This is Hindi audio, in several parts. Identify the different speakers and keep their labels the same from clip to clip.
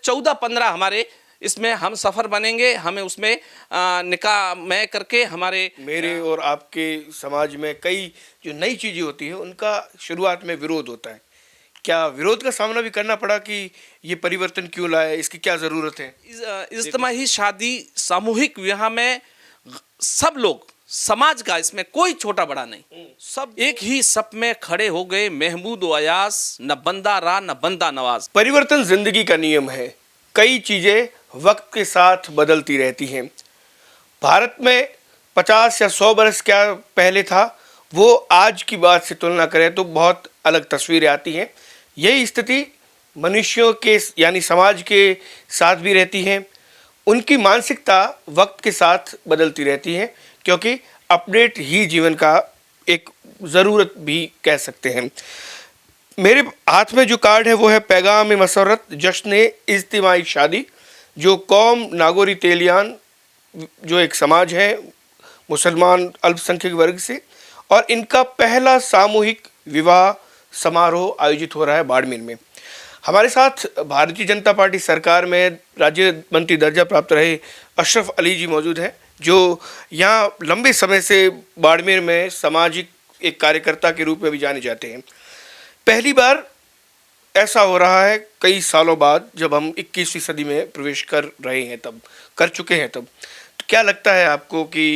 Speaker 1: 14-15 हमारे इसमें हम सफ़र बनेंगे, हमें उसमें निकाह में करके हमारे
Speaker 2: मेरे और आपके समाज में कई जो नई चीज़ें होती हैं उनका शुरुआत में विरोध होता है। क्या विरोध का सामना भी करना पड़ा कि ये परिवर्तन क्यों लाए, इसकी क्या ज़रूरत है?
Speaker 1: इज्तिमाही शादी, सामूहिक विवाह में सब लोग समाज का, इसमें कोई छोटा बड़ा नहीं, सब एक ही सप में खड़े हो गए। महमूद व अयास, न बंदा रा न बंदा नवाज।
Speaker 2: परिवर्तन जिंदगी का नियम है। कई चीज़ें वक्त के साथ बदलती रहती हैं। भारत में 50 या 100 बरस क्या पहले था, वो आज की बात से तुलना करें तो बहुत अलग तस्वीरें आती हैं। यही स्थिति मनुष्यों के यानी समाज के साथ भी रहती है। उनकी मानसिकता वक्त के साथ बदलती रहती है, क्योंकि अपडेट ही जीवन का एक ज़रूरत भी कह सकते हैं। मेरे हाथ में जो कार्ड है वो है पैगाम मसरत जश्न इज्तिमाई शादी, जो कौम नागोरी तेलियान जो एक समाज है मुसलमान अल्पसंख्यक वर्ग से, और इनका पहला सामूहिक विवाह समारोह आयोजित हो रहा है बाड़मेर में। हमारे साथ भारतीय जनता पार्टी सरकार में राज्य मंत्री दर्जा प्राप्त रहे अशरफ अली जी मौजूद हैं, जो यहाँ लंबे समय से बाड़मेर में सामाजिक एक कार्यकर्ता के रूप में भी जाने जाते हैं। पहली बार ऐसा हो रहा है कई सालों बाद, जब हम 21वीं सदी में प्रवेश कर रहे हैं, तब कर चुके हैं। तब तो क्या लगता है आपको कि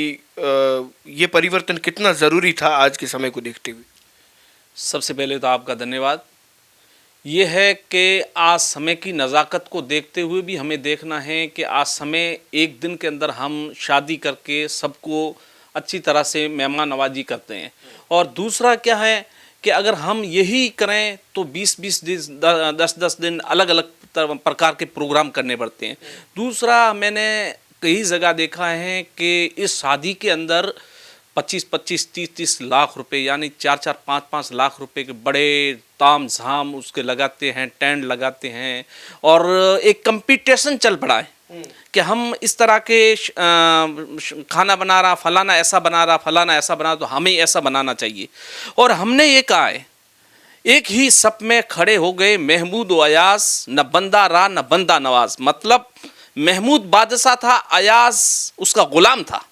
Speaker 2: ये परिवर्तन कितना ज़रूरी था आज के समय को देखते हुए?
Speaker 1: सबसे पहले तो आपका धन्यवाद। ये है कि आज समय की नज़ाकत को देखते हुए भी हमें देखना है कि आज समय एक दिन के अंदर हम शादी करके सबको अच्छी तरह से मेहमान नवाजी करते हैं। और दूसरा क्या है कि अगर हम यही करें तो 20-20 दिन 10-10 दिन अलग अलग प्रकार के प्रोग्राम करने पड़ते हैं। दूसरा, मैंने कई जगह देखा है कि इस शादी के अंदर 25-25, 30-30 लाख रुपए यानी 4-4, 5-5 लाख रुपए के बड़े ताम झाम उसके लगाते हैं, टेंट लगाते हैं, और एक कंपटीशन चल पड़ा है कि हम इस तरह के खाना बना रहा, फलाना ऐसा बना रहा, फलाना ऐसा बना, तो हमें ऐसा बनाना चाहिए। और हमने ये कहा है, एक ही सप में खड़े हो गए महमूद व अयास, न बंदा रा न बंदा नवाज। मतलब महमूद बादशाह था, अयास उसका गुलाम था,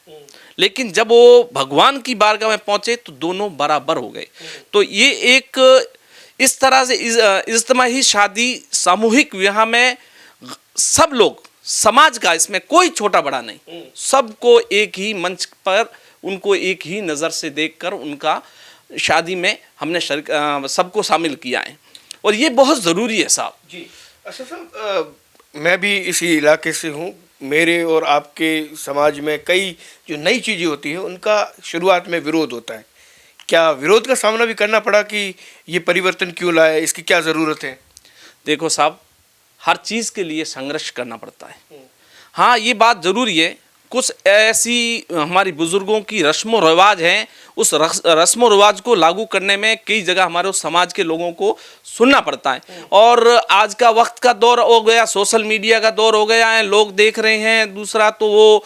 Speaker 1: लेकिन जब वो भगवान की बारगाह में पहुंचे तो दोनों बराबर हो गए। तो ये एक इस तरह से इज्तिमाही शादी, सामूहिक विवाह में सब लोग समाज का, इसमें कोई छोटा बड़ा नहीं, सबको एक ही मंच पर, उनको एक ही नज़र से देखकर उनका शादी में हमने सबको शामिल किया है, और ये बहुत ज़रूरी है साहब
Speaker 2: जी। अच्छा साहब, मैं भी इसी इलाके से हूँ। मेरे और आपके समाज में कई जो नई चीज़ें होती हैं उनका शुरुआत में विरोध होता है। क्या विरोध का सामना भी करना पड़ा कि ये परिवर्तन क्यों लाए, इसकी क्या ज़रूरत है?
Speaker 1: देखो साहब, हर चीज़ के लिए संघर्ष करना पड़ता है। हाँ, ये बात ज़रूरी है, कुछ ऐसी हमारी बुज़ुर्गों की रस्म व रिवाज हैं, उस रस्म व रिवाज को लागू करने में कई जगह हमारे समाज के लोगों को सुनना पड़ता है। और आज का वक्त का दौर हो गया, सोशल मीडिया का दौर हो गया है, लोग देख रहे हैं। दूसरा तो वो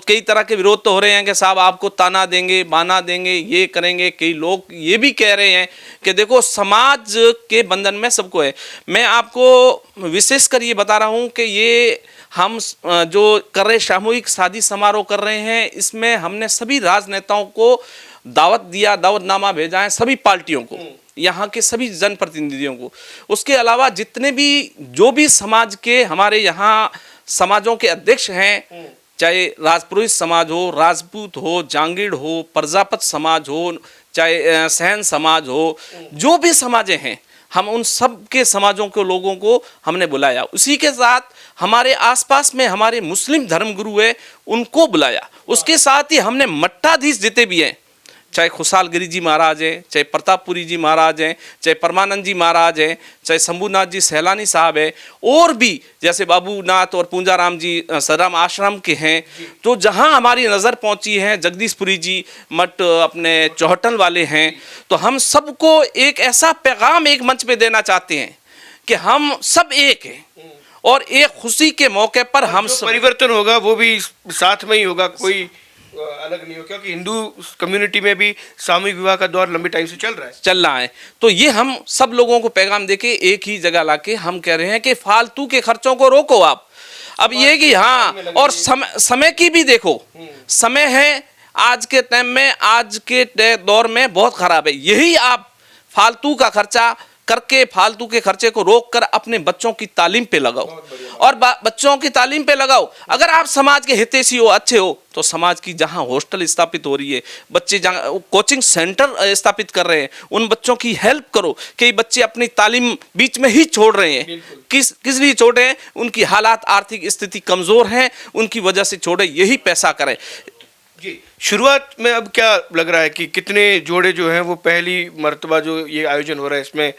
Speaker 1: कई तरह के विरोध तो हो रहे हैं कि साहब आपको ताना देंगे, बाना देंगे, ये करेंगे। कई लोग ये भी कह रहे हैं कि देखो समाज के बंधन में सबको है। मैं आपको विशेषकर ये बता रहा हूँ कि ये हम जो कर रहे सामूहिक शादी समारोह कर रहे हैं, इसमें हमने सभी राजनेताओं को दावत दिया, दावतनामा भेजा है, सभी पार्टियों को, यहाँ के सभी जनप्रतिनिधियों को। उसके अलावा जितने भी जो भी समाज के हमारे यहाँ समाजों के अध्यक्ष हैं, चाहे राजपुरोहित समाज हो, राजपूत हो, जांगीड़ हो, प्रजापत समाज हो, चाहे सहन समाज हो, जो भी समाजें हैं, हम उन सब के समाजों के लोगों को हमने बुलाया। उसी के साथ हमारे आसपास में हमारे मुस्लिम धर्मगुरु है, उनको बुलाया। उसके साथ ही हमने मट्टाधीश जितने भी हैं, चाहे खुशहाल गिरी जी महाराज हैं, चाहे प्रतापपुरी जी महाराज हैं, चाहे परमानंद जी महाराज हैं, चाहे शंभूनाथ जी सैलानी साहब है, और भी जैसे बाबूनाथ और पूंजाराम जी सराम आश्रम के हैं, तो जहां हमारी नज़र पहुंची है, जगदीशपुरी जी मठ अपने चौहटल वाले हैं, तो हम सबको एक ऐसा पैगाम एक मंच पे देना चाहते हैं कि हम सब एक हैं, और एक खुशी के मौके पर हम
Speaker 2: परिवर्तन होगा वो भी साथ में ही होगा। कोई अलग नहीं हो, क्योंकि हिंदू कम्युनिटी में भी सामूहिक विवाह का दौर लंबे टाइम से
Speaker 1: चल रहा है। तो ये हम सब लोगों को पैगाम देके एक ही जगह लाके हम कह रहे हैं कि फालतू के खर्चों को रोको आप। अब ये कि हाँ, और समय की भी देखो, समय है आज के टाइम में, आज के दौर में बहुत खराब है। यही आप फालतू का खर्चा करके, फालतू के खर्चे को रोक कर अपने बच्चों की तालीम पे लगाओ, और बच्चों की तालीम पे लगाओ। अगर आप समाज के हितैषी हो, अच्छे हो, तो समाज की जहां हॉस्टल स्थापित हो रही है, बच्चे जहां कोचिंग सेंटर स्थापित कर रहे हैं, उन बच्चों की हेल्प करो। कई बच्चे अपनी तालीम बीच में ही छोड़ रहे हैं, किस लिए छोड़ रहे हैं? उनकी हालात, आर्थिक स्थिति कमजोर है, उनकी वजह से छोड़े। यही पैसा करें
Speaker 2: जी। शुरुआत में अब क्या लग रहा है कि कितने जोड़े जो हैं वो पहली मर्तबा जो ये आयोजन हो रहा है इसमें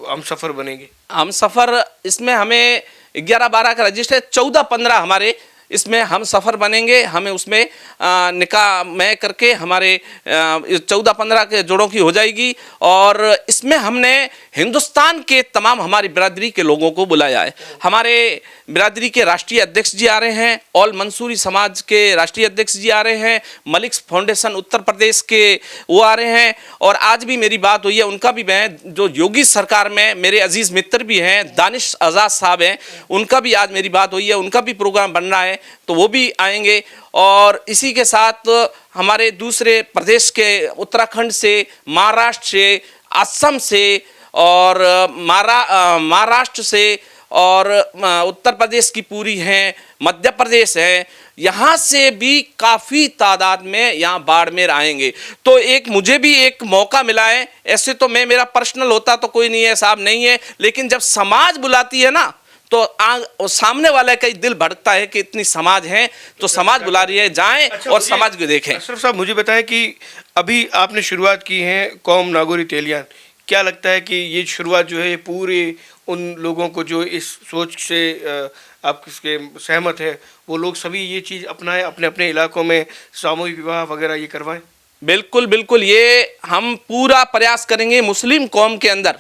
Speaker 2: हम सफ़र बनेंगे?
Speaker 1: हम सफ़र इसमें हमें 11-12 का रजिस्टर है, 14-15 हमारे इसमें हम सफ़र बनेंगे। हमें उसमें निकाह में करके हमारे 14-15 के जोड़ों की हो जाएगी। और इसमें हमने हिंदुस्तान के तमाम हमारी बिरादरी के लोगों को बुलाया है। हमारे बिरादरी के राष्ट्रीय अध्यक्ष जी आ रहे हैं, ऑल मंसूरी समाज के राष्ट्रीय अध्यक्ष जी आ रहे हैं, मलिक्स फाउंडेशन उत्तर प्रदेश के वो आ रहे हैं। और आज भी मेरी बात हुई है, उनका भी मैं जो योगी सरकार में मेरे अजीज़ मित्र भी हैं, दानिश आज़ाद साहब हैं, उनका भी आज मेरी बात हुई है, उनका भी प्रोग्राम बन रहा है, तो वो भी आएंगे। और इसी के साथ हमारे दूसरे प्रदेश के उत्तराखंड से, महाराष्ट्र से, असम से, और महाराष्ट्र से, और उत्तर प्रदेश की पूरी हैं, मध्य प्रदेश है, यहाँ से भी काफ़ी तादाद में यहाँ बाड़मेर आएंगे। तो एक मुझे भी एक मौका मिला है। ऐसे तो मेरा पर्सनल होता तो कोई नहीं है साहब, नहीं है, लेकिन जब समाज बुलाती है ना, तो सामने वाले का दिल भड़कता है कि इतनी समाज है, तो समाज बुला रही है, जाएं और समाज को देखें।
Speaker 2: अशरफ साहब, मुझे बताएं कि अभी आपने शुरुआत की है कौम नागोरी तेलियान, क्या लगता है कि ये शुरुआत जो है पूरे उन लोगों को जो इस सोच से आप किसके सहमत है, वो लोग सभी ये चीज़ अपनाएं, अपने अपने इलाकों में सामूहिक विवाह वगैरह ये करवाएं?
Speaker 1: बिल्कुल बिल्कुल, ये हम पूरा प्रयास करेंगे मुस्लिम कौम के अंदर।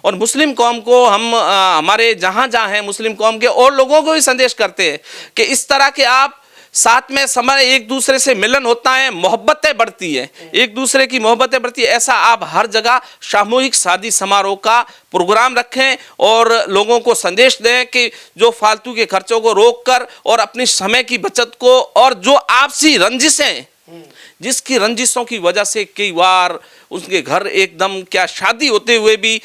Speaker 1: और मुस्लिम कौम को हम हमारे जहाँ जहाँ हैं मुस्लिम कौम के और लोगों को भी संदेश करते हैं कि इस तरह के आप साथ में समय एक दूसरे से मिलन होता है, मोहब्बतें बढ़ती है, एक दूसरे की मोहब्बतें बढ़ती है। ऐसा आप हर जगह सामूहिक शादी समारोह का प्रोग्राम रखें और लोगों को संदेश दें कि जो फालतू के खर्चों को रोककर और अपनी समय की बचत को, और जो आपसी रंजिशें, जिसकी रंजिशों की वजह से कई बार उसके घर एकदम क्या शादी होते हुए भी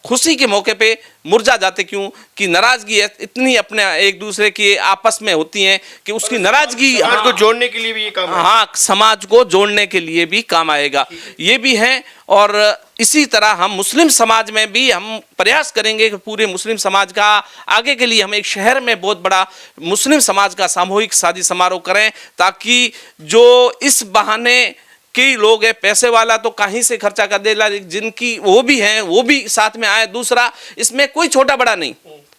Speaker 1: खुशी के मौके पे मुरझा जाते, क्यों कि नाराजगी इतनी अपने एक दूसरे की आपस में होती है कि उसकी नाराजगी
Speaker 2: समाज को जोड़ने के लिए भी ये काम है।
Speaker 1: हाँ, समाज को जोड़ने के लिए भी काम आएगा, ये भी है। और इसी तरह हम मुस्लिम समाज में भी हम प्रयास करेंगे कि पूरे मुस्लिम समाज का आगे के लिए हम एक शहर में बहुत बड़ा मुस्लिम समाज का सामूहिक शादी समारोह करें, ताकि जो इस बहाने कई लोग हैं पैसे वाला तो कहीं से खर्चा कर देगा, जिनकी वो भी हैं वो भी साथ में आए। दूसरा, इसमें कोई छोटा बड़ा नहीं,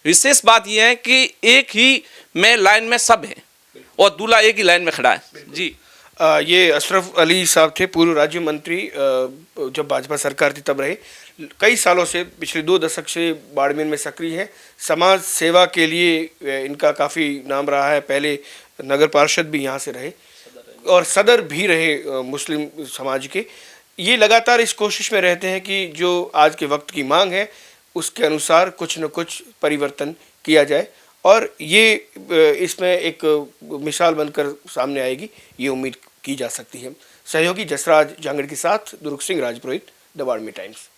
Speaker 1: विशेष बात यह है कि एक ही में लाइन में सब हैं और दूल्हा एक ही लाइन में खड़ा है। जी,
Speaker 2: ये अशरफ अली साहब थे, पूर्व राज्य मंत्री, जब भाजपा सरकार थी तब रहे, कई सालों से, पिछले 2 दशक से बाड़मेर में सक्रिय हैं। समाज सेवा के लिए इनका काफ़ी नाम रहा है, पहले नगर पार्षद भी यहाँ से रहे और सदर भी रहे मुस्लिम समाज के। ये लगातार इस कोशिश में रहते हैं कि जो आज के वक्त की मांग है उसके अनुसार कुछ न कुछ परिवर्तन किया जाए, और ये इसमें एक मिसाल बनकर सामने आएगी, ये उम्मीद की जा सकती है। सहयोगी जसराज जांगड़ के साथ दुर्ग सिंह राजपुरोहित, द बाड़मेर टाइम्स।